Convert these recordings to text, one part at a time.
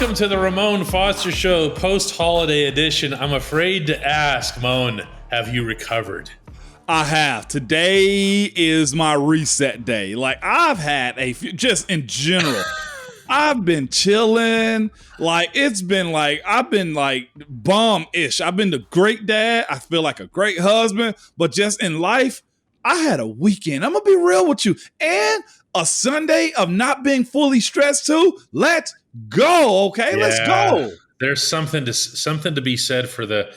Welcome to the Ramon Foster Show post-holiday edition. I'm afraid to ask, Moan, have you recovered? I have. Today is my reset day. Like, I've had just in general, I've been chilling. Like, I've been like bomb-ish. I've been the great dad. I feel like a great husband. But just in life, I had a weekend. I'm going to be real with you. And a Sunday of not being fully stressed too. Let's go, okay? Yeah, let's go. There's something to be said for the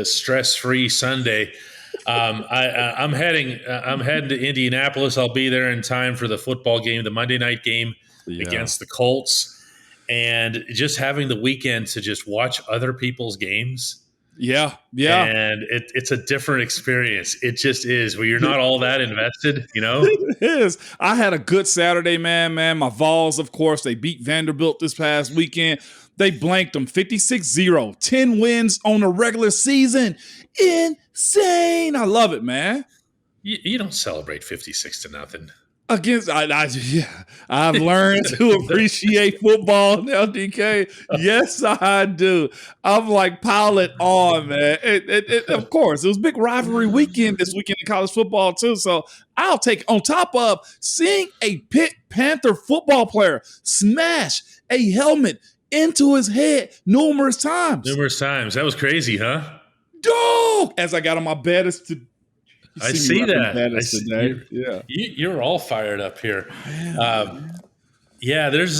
stress-free Sunday. I'm heading to Indianapolis. I'll be there in time for the football game, the Monday night game against the Colts, and just having the weekend to just watch other people's games. Yeah. And it's a different experience. It just is, where you're not all that invested, you know? It is. I had a good Saturday, man. My Vols, of course, they beat Vanderbilt this past weekend. They blanked them 56-0, 10 wins on the regular season. Insane. I love it, man. You don't celebrate 56-0. I've learned to appreciate football now, DK. Yes, I do. I'm like, pile it on, man. Of course, it was a big rivalry weekend this weekend in college football, too. So I'll take, on top of seeing a Pitt Panther football player smash a helmet into his head numerous times. That was crazy, huh? Dog! As I got on my bed, I see that. Yeah, you're all fired up here. There's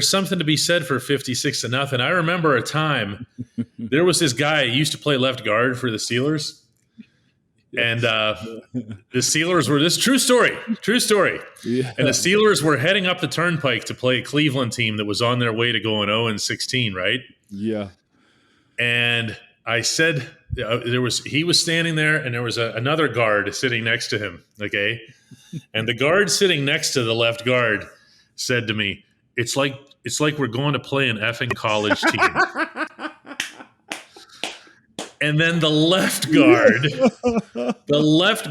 something to be said for 56-0. I remember a time there was this guy who used to play left guard for the Steelers, and the Steelers were this true story. Yeah. And the Steelers were heading up the turnpike to play a Cleveland team that was on their way to going 0-16, right? Yeah, and I said. He was standing there, and there was another guard sitting next to him. Okay, and the guard sitting next to the left guard said to me, "It's like we're going to play an effing college team." And then the left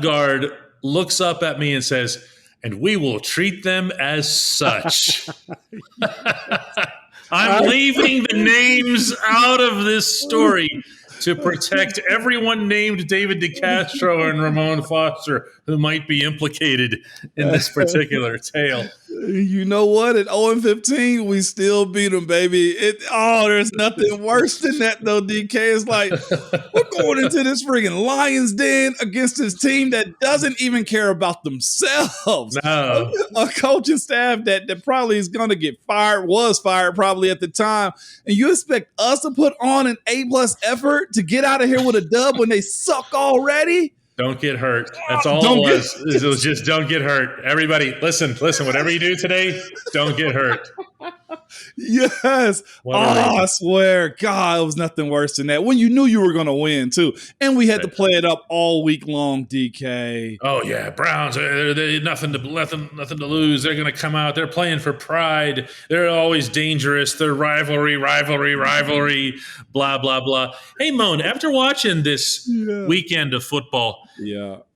guard looks up at me and says, "And we will treat them as such." I'm leaving the names out of this story to protect everyone named David DeCastro and Ramon Foster who might be implicated in this particular tale. You know what? At 0-15, we still beat them, baby. There's nothing worse than that, though, DK. It's like, we're going into this friggin' Lions den against this team that doesn't even care about themselves. No. A coaching staff that probably is going to get fired, was fired probably at the time. And you expect us to put on an A+ effort to get out of here with a dub when they suck already? Don't get hurt. That's all it was. It was just don't get hurt. Everybody, listen. Whatever you do today, don't get hurt. Yes. I swear, God, it was nothing worse than that. When you knew you were going to win, too. And we had to play it up all week long, DK. Oh, yeah. Browns, they're nothing to lose. They're going to come out. They're playing for pride. They're always dangerous. They're rivalry, blah, blah, blah. Hey, Moan, after watching this weekend of football,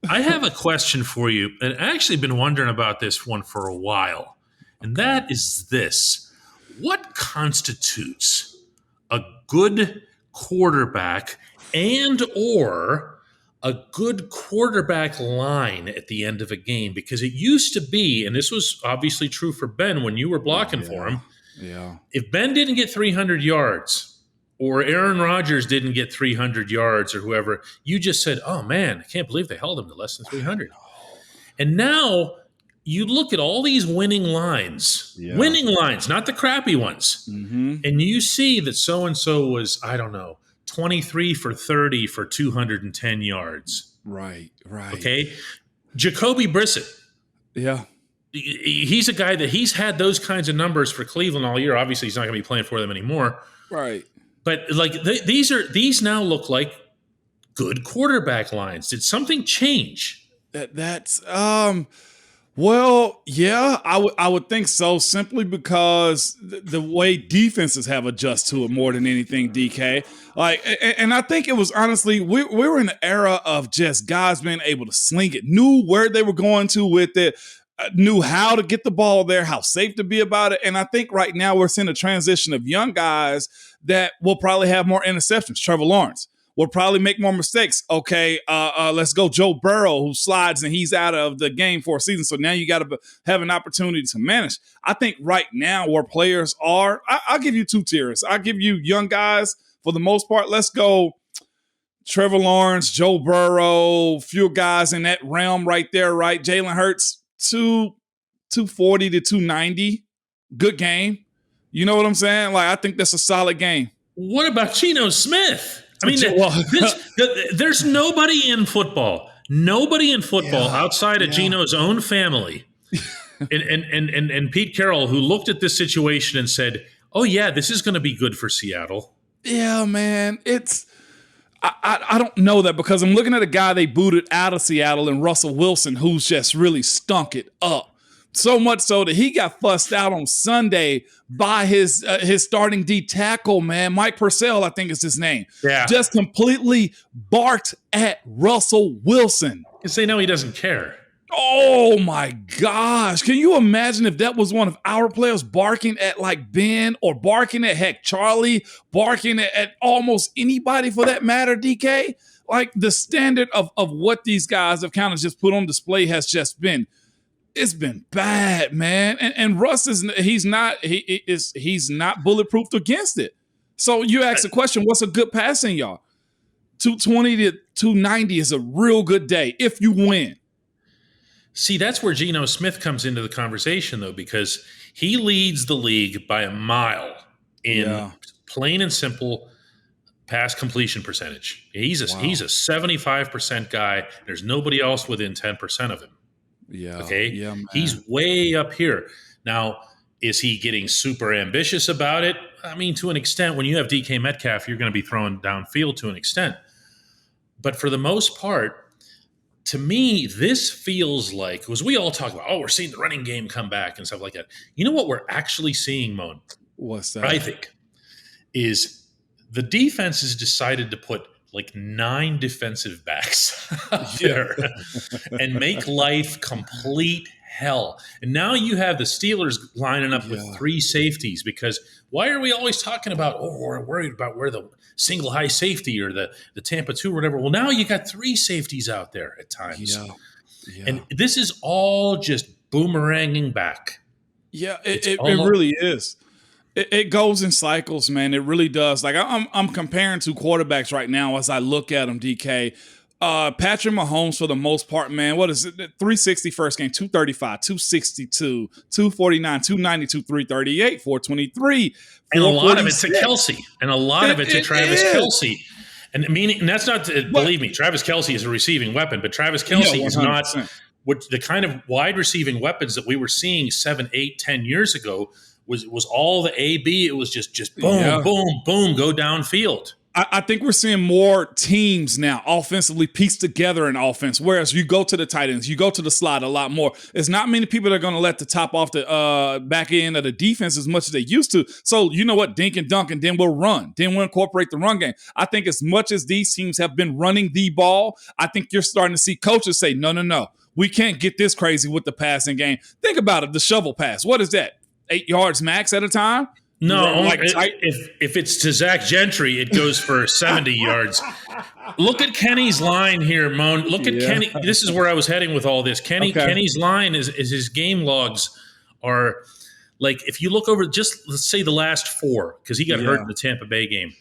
I have a question for you. And I've actually been wondering about this one for a while. And that is this. What constitutes a good quarterback and or a good quarterback line at the end of a game? Because it used to be, and this was obviously true for Ben when you were blocking for him. Yeah. If Ben didn't get 300 yards or Aaron Rodgers didn't get 300 yards or whoever, you just said, oh, man, I can't believe they held him to less than 300. And now you look at all these winning lines, not the crappy ones, and you see that so-and-so was, 23 for 30 for 210 yards. Right. Okay? Jacoby Brissett. Yeah. He's a guy that he's had those kinds of numbers for Cleveland all year. Obviously, he's not going to be playing for them anymore. Right. But these now look like good quarterback lines. Did something change? Well, yeah, I would think so, simply because the way defenses have adjusted to it more than anything, DK. And I think it was honestly, we were in an era of just guys being able to sling it, knew where they were going to with it. knew how to get the ball there, how safe to be about it. And I think right now we're seeing a transition of young guys that will probably have more interceptions. Trevor Lawrence will probably make more mistakes. Okay, let's go Joe Burrow, who slides and he's out of the game for a season. So now you got to have an opportunity to manage. I think right now where players are, I'll give you two tiers. I'll give you young guys for the most part. Let's go Trevor Lawrence, Joe Burrow, few guys in that realm right there, right? Jalen Hurts, 240 to 290. Good game. You know what I'm saying? Like, I think that's a solid game. What about Geno Smith? I mean, there's nobody in football outside of Geno's own family and Pete Carroll who looked at this situation and said, oh, yeah, this is going to be good for Seattle. Yeah, man. I don't know that because I'm looking at a guy they booted out of Seattle and Russell Wilson, who's just really stunk it up. So much so that he got fussed out on Sunday by his starting D tackle, man. Mike Purcell, I think is his name. Yeah. Just completely barked at Russell Wilson. You say no, he doesn't care. Oh my gosh. Can you imagine if that was one of our players barking at like Ben or barking at heck Charlie, barking at almost anybody for that matter, DK? Like the standard of what these guys have kind of just put on display has just been, it's been bad, man. And Russ he's not bulletproofed against it. So you ask the question, what's a good passing yard? 220 to 290 is a real good day if you win. See, that's where Geno Smith comes into the conversation, though, because he leads the league by a mile in plain and simple pass completion percentage. He's a 75% guy. There's nobody else within 10% of him. Yeah. Okay. Yeah, man. He's way up here. Now, is he getting super ambitious about it? I mean, to an extent, when you have DK Metcalf, you're going to be throwing downfield to an extent. But for the most part, to me, this feels like, because we all talk about, oh, we're seeing the running game come back and stuff like that. You know what we're actually seeing, Moan? What's that? I think is the defense has decided to put like 9 defensive backs out there and make life complete hell. And now you have the Steelers lining up with 3 safeties because why are we always talking about, oh, we're worried about where the single high safety or the Tampa 2 or whatever. Well, now you got 3 safeties out there at times. Yeah. And this is all just boomeranging back. Yeah, it really is. It goes in cycles, man. It really does. Like I'm comparing 2 quarterbacks right now as I look at them, DK. Patrick Mahomes, for the most part, man, what is it? 360 first game, 235, 262, 249, 292, 338, 423. And a lot of it to Kelsey. And a lot of it to Travis Kelce. And that's not to, believe me, Travis Kelce is a receiving weapon, but Travis Kelce is not the kind of wide receiving weapons that we were seeing 7, 8, 10 years ago was all the AB. It was just boom, boom, boom, go downfield. I think we're seeing more teams now offensively pieced together in offense, whereas you go to the tight ends, you go to the slot a lot more. There's not many people that are going to let the top off the back end of the defense as much as they used to. So you know what? Dink and dunk, and then we'll run. Then we'll incorporate the run game. I think as much as these teams have been running the ball, I think you're starting to see coaches say, no. We can't get this crazy with the passing game. Think about it. The shovel pass. What is that? 8 yards max at a time? No, if it's to Zach Gentry, it goes for 70 yards. Look at Kenny's line here, Moan. Look at Kenny. This is where I was heading with all this. Kenny's line is his game logs are like, if you look over just, let's say the last 4, because he got hurt in the Tampa Bay game.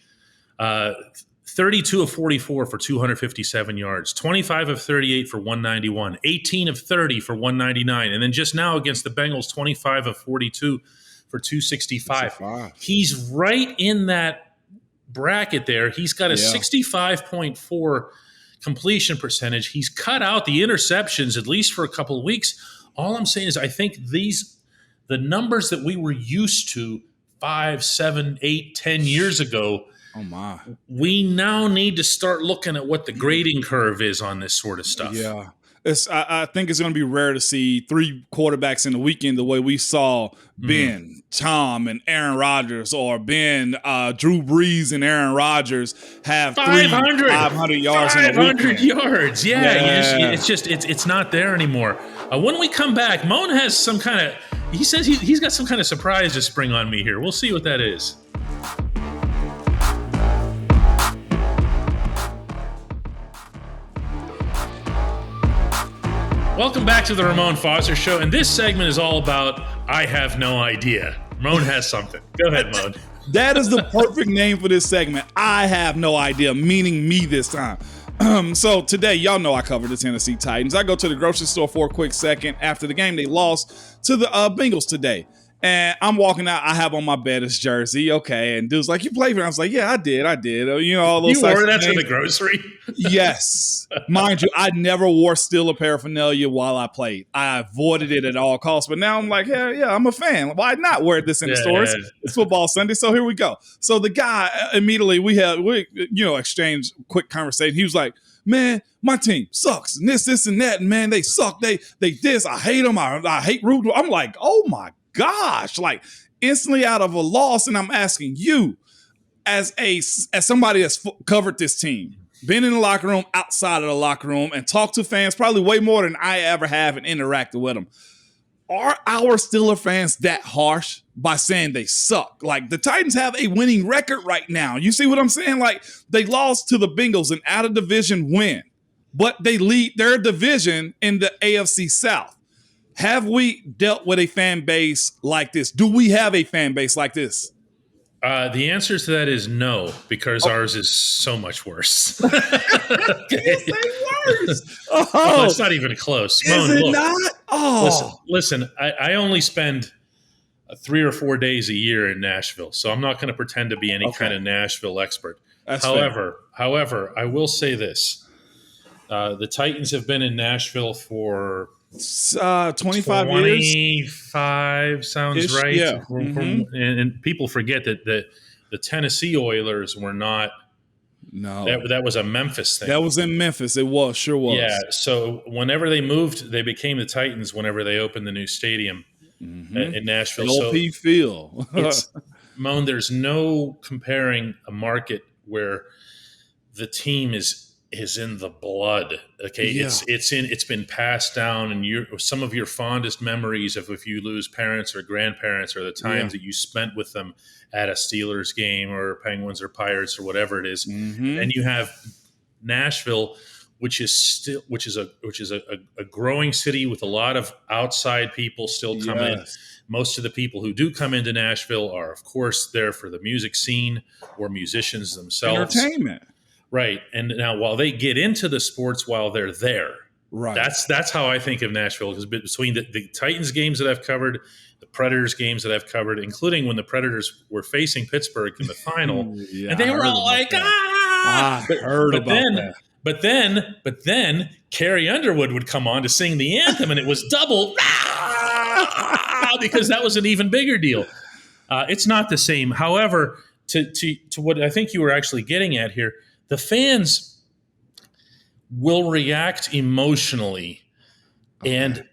32 of 44 for 257 yards, 25 of 38 for 191, 18 of 30 for 199. And then just now against the Bengals, 25 of 42 for 265. He's right in that bracket there. He's got a 65.4 completion percentage. He's cut out the interceptions, at least for a couple of weeks. All I'm saying is I think the numbers that we were used to 5, 7, 8, 10 years ago, we now need to start looking at what the grading curve is on this sort of stuff. Yeah. I think it's going to be rare to see 3 quarterbacks in the weekend the way we saw Ben, Tom, and Aaron Rodgers, or Ben, Drew Brees, and Aaron Rodgers have 500 yards in a weekend. 500 yards. Yeah. It's not there anymore. When we come back, Moan has some kind of, he says he's got some kind of surprise to spring on me here. We'll see what that is. Welcome back to the Ramon Foster Show, and this segment is all about I have no idea. Ramon has something. Go ahead, Ramon. That is the perfect name for this segment. I have no idea, meaning me this time. So today, y'all know I cover the Tennessee Titans. I go to the grocery store for a quick second. After the game, they lost to the Bengals today. And I'm walking out. I have on my Bettis jersey. Okay. And dude's like, you played for it? I was like, yeah, I did. You know, all those You wore that to the grocery? Yes. Mind you, I never wore Steeler paraphernalia while I played. I avoided it at all costs. But now I'm like, hell yeah, I'm a fan. Why not wear this in the stores? It's football Sunday. So here we go. So the guy, immediately we exchanged quick conversation. He was like, man, my team sucks. And this, and that. And man, they suck. They this. I hate them. I hate root. I'm like, oh my gosh, like instantly out of a loss. And I'm asking you, as somebody that's covered this team, been in the locker room, outside of the locker room, and talked to fans probably way more than I ever have and interacted with them. Are our Steeler fans that harsh by saying they suck? Like, the Titans have a winning record right now. You see what I'm saying? Like, they lost to the Bengals, an out-of-division win, but they lead their division in the AFC South. Have we dealt with a fan base like this? Do we have a fan base like this? The answer to that is no, because ours is so much worse. Okay. You say worse? Oh, it's not even close. Is it not? Oh, listen. I only spend 3 or 4 days a year in Nashville, so I'm not going to pretend to be any kind of Nashville expert. However, I will say this: the Titans have been in Nashville for 25 years. 25 sounds ish, right. Yeah. And people forget that the Tennessee Oilers were not. No, that was a Memphis thing. That was in Memphis. It was, sure was. Yeah. So whenever they moved, they became the Titans. Whenever they opened the new stadium in Nashville, LP Field. Moan, there's no comparing a market where the team is in the blood. Okay. Yeah. It's been passed down, and some of your fondest memories of if you lose parents or grandparents or the times that you spent with them at a Steelers game or Penguins or Pirates or whatever it is. And you have Nashville, which is a growing city with a lot of outside people still coming in. Most of the people who do come into Nashville are, of course, there for the music scene or musicians themselves. Entertainment. Right. And now while they get into the sports while they're there, right. That's how I think of Nashville, because between the Titans games that I've covered, the Predators games that I've covered, including when the Predators were facing Pittsburgh in the final, and they were all like, I heard about that. But then Carrie Underwood would come on to sing the anthem, and it was double because that was an even bigger deal. It's not the same. However, to what I think you were actually getting at here, the fans will react emotionally, and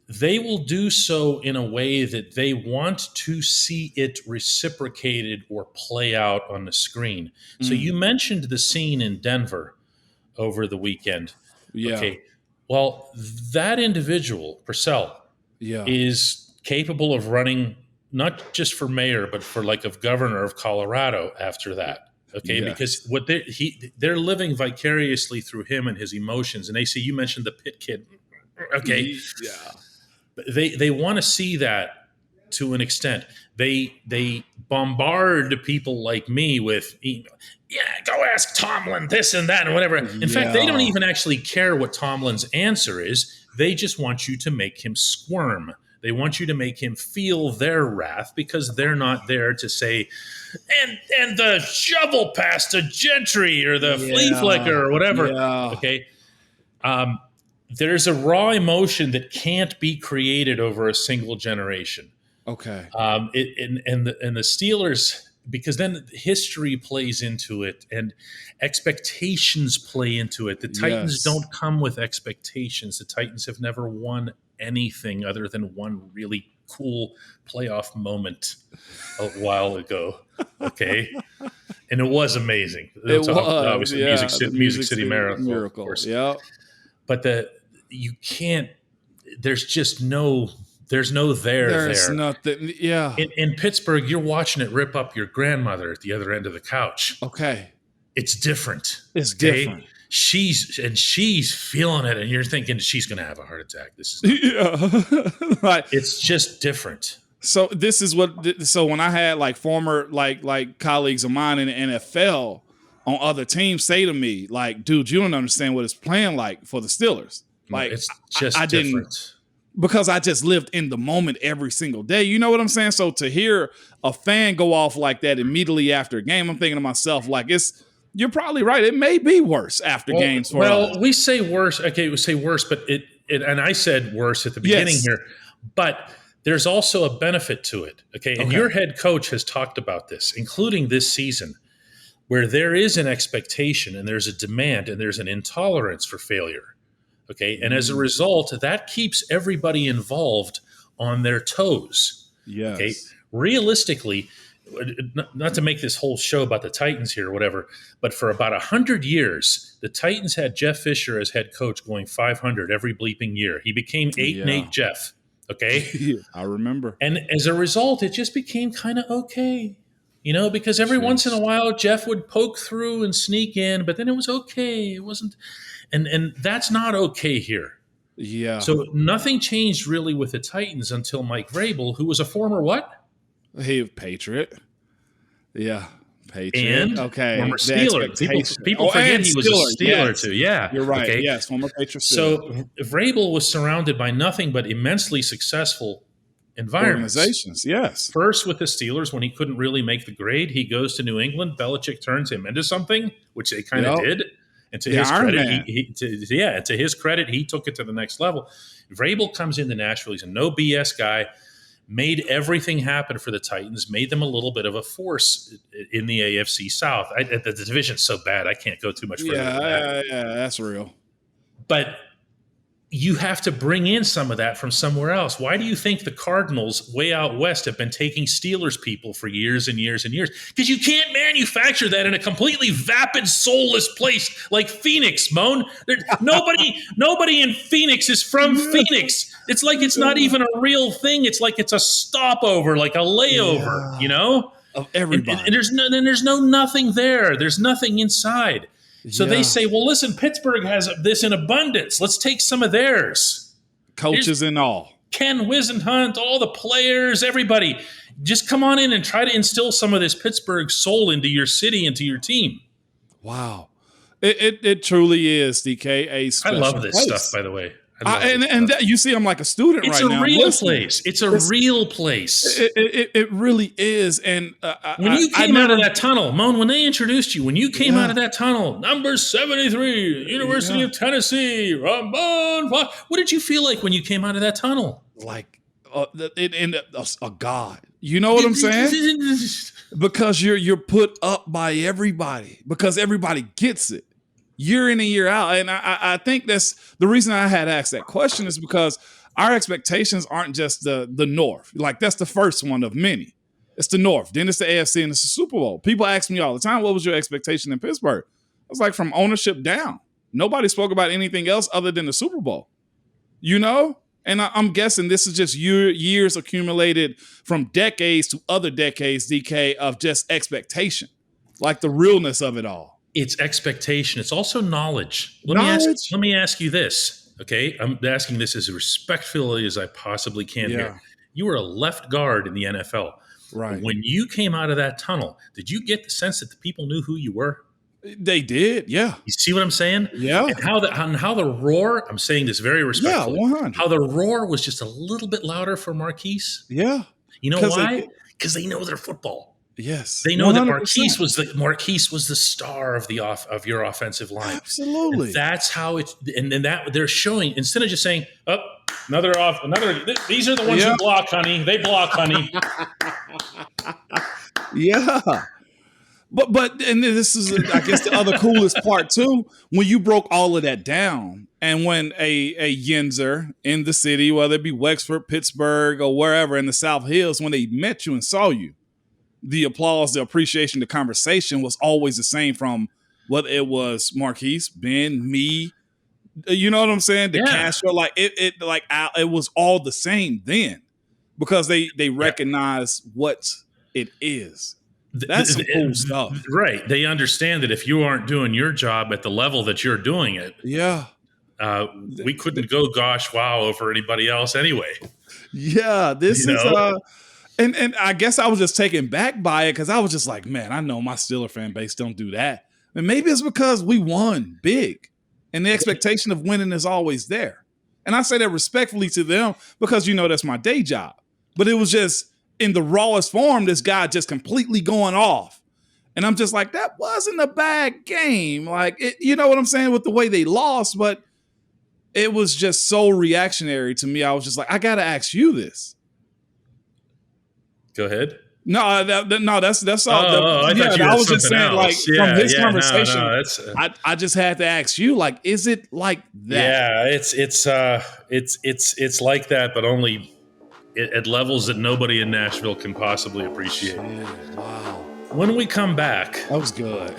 they will do so in a way that they want to see it reciprocated or play out on the screen. So you mentioned the scene in Denver over the weekend. Yeah. Okay. Well, that individual, Purcell, is capable of running not just for mayor, but for of governor of Colorado after that. Okay, because what they're living vicariously through him and his emotions. And they see, you mentioned the Pitt kid. Okay. Yeah. They want to see that to an extent. They bombard people like me with, go ask Tomlin this and that and whatever. In fact, they don't even actually care what Tomlin's answer is. They just want you to make him squirm. They want you to make him feel their wrath, because they're not there to say, and the shovel pass to Gentry or the flea flicker or whatever. Yeah. Okay. There's a raw emotion that can't be created over a single generation. Okay. And the Steelers because then history plays into it and expectations play into it. The Titans don't come with expectations. The Titans have never won anything other than one really cool playoff moment a while ago. Okay. And it was amazing. It was obviously the Music City Miracle. Of course. Yeah. But you can't, there's no there. There's nothing. Yeah. In Pittsburgh, you're watching it rip up your grandmother at the other end of the couch. Okay. It's different. It's different. She's feeling it, and you're thinking she's going to have a heart attack. This is right. It's just different. So this is what. So when I had like former like colleagues of mine in the NFL on other teams say to me, like, "Dude, you don't understand what it's playing like for the Steelers." Like, it's just I different. didn't, because I just lived in the moment every single day. You know what I'm saying? So to hear a fan go off like that immediately after a game, I'm thinking to myself, like, you're probably right. It may be worse after games. We say worse. Okay, we say worse, but it and I said worse at the beginning here, but there's also a benefit to it. Okay, and your head coach has talked about this, including this season, where there is an expectation and there's a demand and there's an intolerance for failure. Okay, and as a result, that keeps everybody involved on their toes. Yes. Okay, realistically, not to make this whole show about the Titans here or whatever, but for about 100 years, the Titans had Jeff Fisher as head coach going 500 every bleeping year. He became 8-8 Jeff. Okay, I remember. And as a result, it just became kind of okay. You know, because every once in a while, Jeff would poke through and sneak in, but then it was okay. It wasn't. And that's not okay here. Yeah. So nothing changed really with the Titans until Mike Vrabel, who was a former what? He was Patriot. Yeah. Patriot. And former The Steeler. People forget he was a Steeler too. Yeah. You're right. Okay. Yes, former Patriot. So Vrabel was surrounded by nothing but immensely successful environments. Organizations, yes. First with the Steelers, when he couldn't really make the grade, he goes to New England. Belichick turns him into something, which they kind of did. And to his credit, to his credit, he took it to the next level. Vrabel comes into Nashville. He's a no BS guy. Made everything happen for the Titans. Made them a little bit of a force in the AFC South. The division's so bad, I can't go too much further. Yeah, that's real. But you have to bring in some of that from somewhere else. Why do you think the Cardinals way out west have been taking Steelers people for years and years and years? Because you can't manufacture that in a completely vapid, soulless place like Phoenix, Moan. Nobody in Phoenix is from Phoenix. It's like it's not even a real thing. It's like it's a stopover, like a layover, you know? Of everybody. And there's no nothing there. There's nothing inside. So they say, well, listen, Pittsburgh has this in abundance. Let's take some of theirs. Coaches and all. Ken Wisenhunt, all the players, everybody. Just come on in and try to instill some of this Pittsburgh soul into your city, into your team. Wow. It truly is, DK, a special I love this place. stuff, by the way. You see, I'm like a student right now. It's a real place. It's a real place. It really is. And when you came out of that tunnel, Moan, when they introduced you, when you came out of that tunnel, number 73, University of Tennessee, Ramon. What did you feel like when you came out of that tunnel? Like a god. You know what I'm saying? Because you're put up by everybody. Because everybody gets it. Year in and year out. And I think that's the reason I had asked that question is because our expectations aren't just the North. Like that's the first one of many. It's the North. Then it's the AFC and it's the Super Bowl. People ask me all the time, what was your expectation in Pittsburgh? I was like, from ownership down. Nobody spoke about anything else other than the Super Bowl. You know? And I'm guessing this is just years accumulated from decades to other decades, DK, of just expectation. Like the realness of it all. It's expectation. It's also knowledge. Let me ask you this, okay? I'm asking this as respectfully as I possibly can here. You were a left guard in the NFL. Right. When you came out of that tunnel, did you get the sense that the people knew who you were? They did, yeah. You see what I'm saying? Yeah. And how the roar, I'm saying this very respectfully. Yeah, 100. How the roar was just a little bit louder for Marquise. Yeah. You know why? Because they know their football. Yes, they know 100%. That Marquise was the star of your offensive line. Absolutely, and that's how it's. And then that they're showing instead of just saying, "Oh, another. These are the ones who block, honey. They block, honey." Yeah. But and this is I guess the other coolest part too, when you broke all of that down, and when a Yinzer in the city, whether it be Wexford, Pittsburgh, or wherever in the South Hills, when they met you and saw you, the applause, the appreciation, the conversation was always the same from whether it was Marquise, Ben, me, you know what I'm saying? The Castro, like it was all the same then because they recognize what it is. That's some cool stuff. Right. They understand that if you aren't doing your job at the level that you're doing it, we couldn't go gosh wow over anybody else anyway. Yeah, this is and I guess I was just taken back by it because I was just like, man, I know my Steeler fan base don't do that. And maybe it's because we won big and the expectation of winning is always there. And I say that respectfully to them because, that's my day job. But it was just in the rawest form, this guy just completely going off. And I'm just like, that wasn't a bad game. Like, you know what I'm saying, with the way they lost, but it was just so reactionary to me. I was just like, I got to ask you this. Go ahead. No, that's all. I was just saying, like, from his conversation, I just had to ask you, like, is it like that? Yeah, it's like that, but only at levels that nobody in Nashville can possibly appreciate. Shit, wow. When we come back, that was good.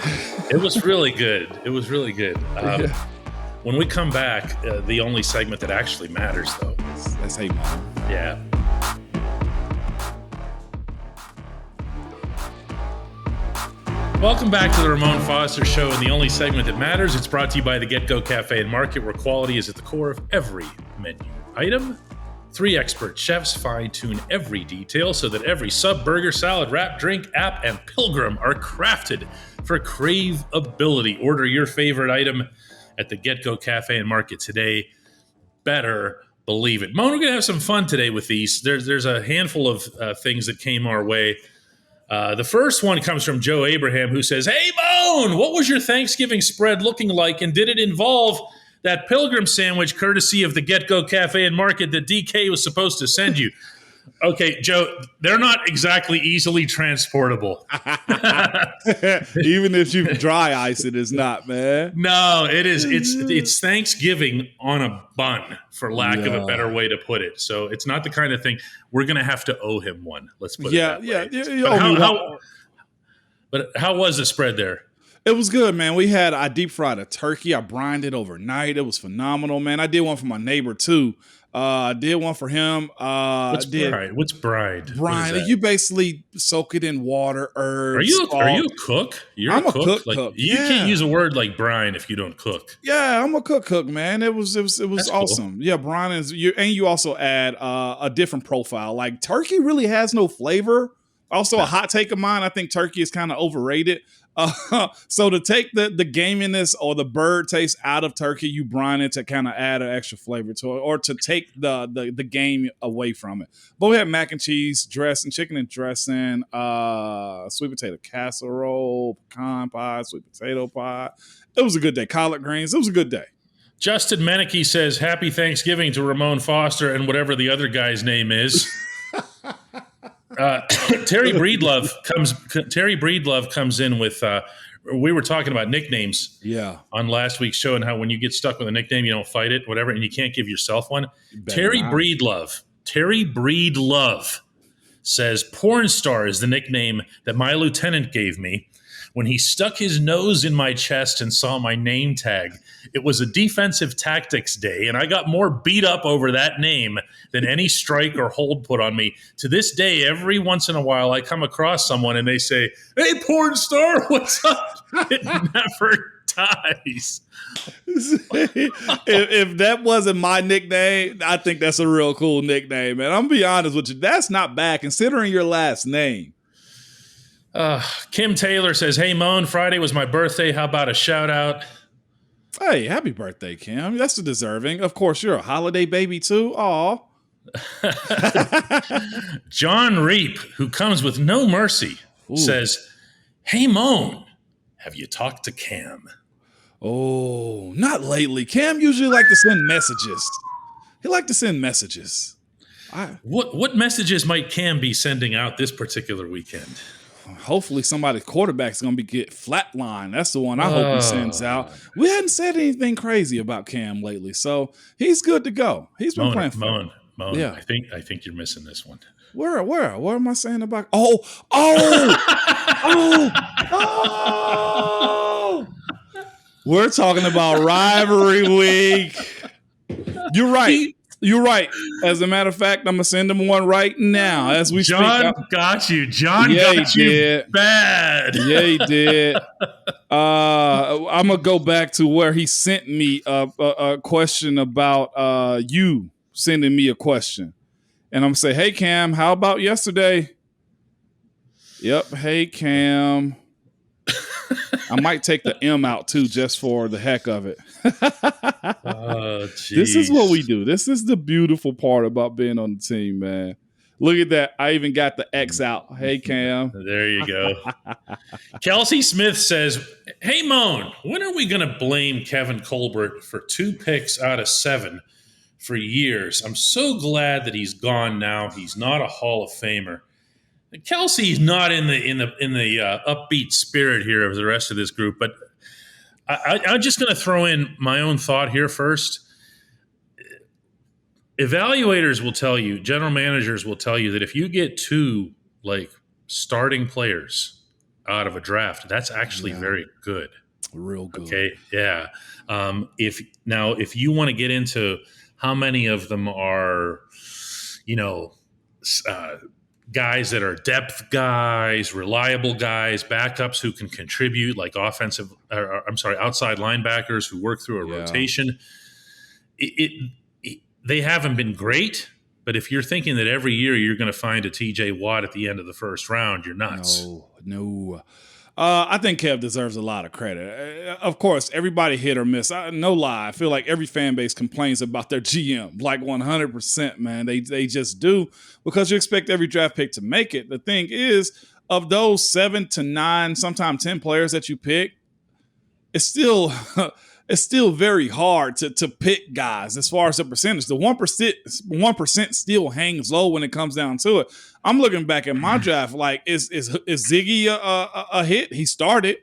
It was really good. When we come back, the only segment that actually matters, though. That's Hey Mom. Yeah. Welcome back to the Ramon Foster Show, and the only segment that matters. It's brought to you by the Get-Go Cafe and Market, where quality is at the core of every menu item. 3 expert chefs fine-tune every detail so that every sub, burger, salad, wrap, drink, app, and pilgrim are crafted for craveability. Order your favorite item at the Get-Go Cafe and Market today. Better believe it. Mon, we're going to have some fun today with these. There's a handful of things that came our way. The first one comes from Joe Abraham, who says, "Hey, Mon, what was your Thanksgiving spread looking like, and did it involve that pilgrim sandwich courtesy of the Get-Go Cafe and Market that DK was supposed to send you?" Okay, Joe, they're not exactly easily transportable. Even if you dry ice it, is not, man. No, it is. It's Thanksgiving on a bun, for lack of a better way to put it. So it's not the kind of thing we're going to have to owe him one. Let's put it that way. But how was the spread there? It was good, man. I deep fried a turkey. I brined it overnight. It was phenomenal, man. I did one for my neighbor too. I did one for him. What's bride? What's bride? Brine. You basically soak it in water, herbs. Are you a cook? I'm a cook. You can't use a word like brine if you don't cook. Yeah, I'm a cook, man. It was That's awesome. Cool. Yeah, brine is you also add a different profile. Like turkey really has no flavor. Also, a hot take of mine, I think turkey is kind of overrated. So to take the gaminess or the bird taste out of turkey, you brine it to kind of add an extra flavor to it, or to take the game away from it. But we had mac and cheese dressing, chicken and dressing, sweet potato casserole, pecan pie, sweet potato pie. It was a good day. Collard greens. It was a good day. Justin Meneke says, "Happy Thanksgiving to Ramon Foster and whatever the other guy's name is." Terry Breedlove comes in with we were talking about nicknames on last week's show, and how when you get stuck with a nickname you don't fight it, whatever, and you can't give yourself one. Terry Breedlove says porn star is the nickname that my lieutenant gave me when he stuck his nose in my chest and saw my name tag. It was a defensive tactics day, and I got more beat up over that name than any strike or hold put on me. To this day, every once in a while, I come across someone and they say, "Hey, porn star, what's up?" It never dies. if that wasn't my nickname, I think that's a real cool nickname, man. I'm gonna be honest with you. That's not bad considering your last name. Kim Taylor says, "Hey, Moan, Friday was my birthday. How about a shout out?" Hey, happy birthday, Kim. That's deserving. Of course, you're a holiday baby too. Aw. John Reap, who comes with no mercy, says, "Hey, Moan, have you talked to Cam?" Oh, not lately. Cam usually like to send messages. He like to send messages. What messages might Cam be sending out this particular weekend? hopefully somebody's quarterback's going to get flatline. That's the one I hope he sends out. We hadn't said anything crazy about Cam lately, so he's good to go. He's been playing for Moan. Yeah. I think you're missing this one. Where? What am I saying about? Oh! We're talking about rivalry week. You're right. You're right. As a matter of fact, I'm gonna send him one right now as we John speak. got you. John got you bad. Yeah, he did. I'm gonna go back to where he sent me a question about you sending me a question, and I'm gonna say, "Hey Cam, how about yesterday?" Yep. Hey Cam. I might take the M out too, just for the heck of it. This is what we do. This is the beautiful part about being on the team, man. Look at that. I even got the X out. Hey, Cam. There you go. Kelsey Smith says, hey, Moan, when are we going to blame Kevin Colbert for 2 picks out of 7 for years? I'm so glad that he's gone now. He's not a Hall of Famer. Kelsey's not in the upbeat spirit here of the rest of this group, but I'm just going to throw in my own thought here first. Evaluators will tell you, general managers will tell you that if you get 2 starting players out of a draft, that's actually very good. Real good. Okay, yeah. If you want to get into how many of them are, guys that are depth guys, reliable guys, backups who can contribute, like outside linebackers who work through a rotation. They haven't been great, but if you're thinking that every year you're going to find a TJ Watt at the end of the first round, you're nuts. No. I think Kev deserves a lot of credit. Of course, everybody hit or miss. No lie. I feel like every fan base complains about their GM, like 100%, man. They just do, because you expect every draft pick to make it. The thing is, of those 7 to 9, sometimes 10 players that you pick, it's still very hard to pick guys as far as the percentage. The 1% still hangs low when it comes down to it. I'm looking back at my draft like, is Ziggy a hit? He started.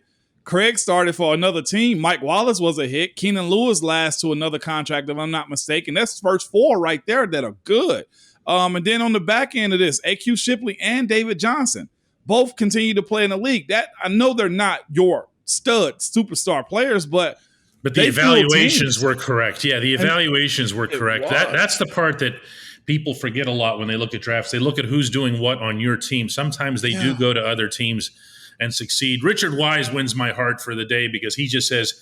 Craig started for another team. Mike Wallace was a hit. Keenan Lewis last to another contract, if I'm not mistaken. That's first 4 right there that are good. And then on the back end of this, AQ Shipley and David Johnson both continue to play in the league. That I know they're not your stud superstar players, but the evaluations were correct. Yeah, the evaluations were correct. That's the part that people forget a lot when they look at drafts. They look at who's doing what on your team. Sometimes they do go to other teams and succeed. Richard Wise wins my heart for the day because he just says,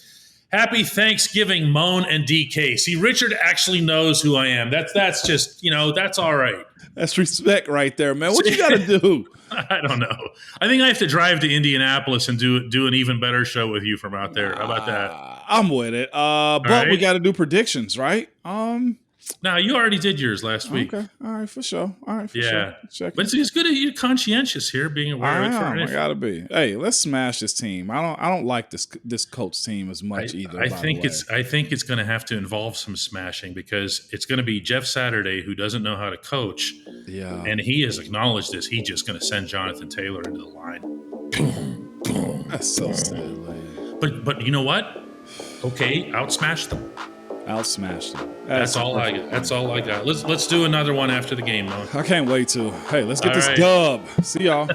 happy Thanksgiving, Moan and DK. See, Richard actually knows who I am. That's just, that's all right. That's respect right there, man. What you got to do? I don't know. I think I have to drive to Indianapolis and do an even better show with you from out there. How about that? I'm with it. But we got to do predictions, right? No, you already did yours last week. Okay. All right, for sure. Sure. But it's good that you're conscientious here, being aware of it. I gotta be. Hey, let's smash this team. I don't like this Colts team as much either. I think it's going to have to involve some smashing, because it's going to be Jeff Saturday, who doesn't know how to coach. Yeah. And he has acknowledged this. He's just going to send Jonathan Taylor into the line. That's so sad, man. But you know what? Okay, outsmash them. Outsmash them. That's all I got. That's all I got. Let's do another one after the game, though. I can't wait to. Hey, let's get this dub. See y'all.